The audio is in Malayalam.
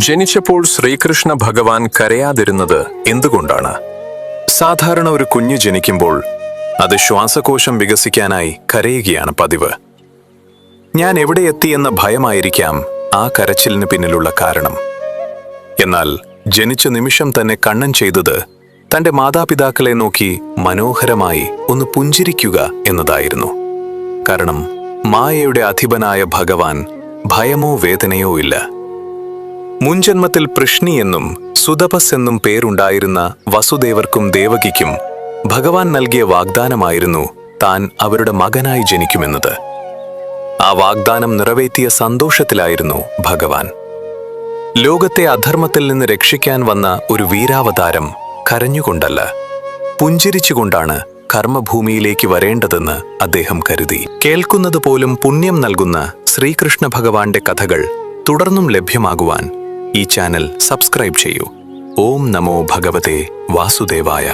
ജനിച്ചപ്പോൾ ശ്രീകൃഷ്ണ ഭഗവാൻ കരയാതിരുന്നത് എന്തുകൊണ്ടാണ്? സാധാരണ ഒരു കുഞ്ഞ് ജനിക്കുമ്പോൾ അത് ശ്വാസകോശം വികസിക്കാനായി കരയുകയാണ് പതിവ്. ഞാൻ എവിടെ എത്തിയെന്ന ഭയമായിരിക്കാം ആ കരച്ചിലിന് പിന്നിലുള്ള കാരണം. എന്നാൽ ജനിച്ച നിമിഷം തന്നെ കണ്ണൻ ചെയ്തത് തന്റെ മാതാപിതാക്കളെ നോക്കി മനോഹരമായി ഒന്ന് പുഞ്ചിരിക്കുക എന്നതായിരുന്നു. കാരണം മായയുടെ അധിപനായ ഭഗവാൻ ഭയമോ വേദനയോ ഇല്ല. മുൻജന്മത്തിൽ പൃഷ്ണി എന്നും സുതപസ് എന്നും പേരുണ്ടായിരുന്ന വസുദേവർക്കും ദേവകിക്കും ഭഗവാൻ നൽകിയ വാഗ്ദാനമായിരുന്നു താൻ അവരുടെ മകനായി ജനിക്കുമെന്നത്. ആ വാഗ്ദാനം നിറവേറ്റിയ സന്തോഷത്തിലായിരുന്നു ഭഗവാൻ. ലോകത്തെ അധർമ്മത്തിൽ നിന്ന് രക്ഷിക്കാൻ വന്ന ഒരു വീരാവതാരം കരഞ്ഞുകൊണ്ടല്ല, പുഞ്ചിരിച്ചുകൊണ്ടാണ് കർമ്മഭൂമിയിലേക്ക് വരേണ്ടതെന്ന് അദ്ദേഹം കരുതി. കേൾക്കുന്നത് പോലും പുണ്യം നൽകുന്ന ശ്രീകൃഷ്ണ ഭഗവാന്റെ കഥകൾ തുടർന്നും ലഭ്യമാകുവാൻ ഈ ചാനൽ സബ്സ്ക്രൈബ് ചെയ്യൂ. ഓം നമോ ഭഗവതേ വാസുദേവായ.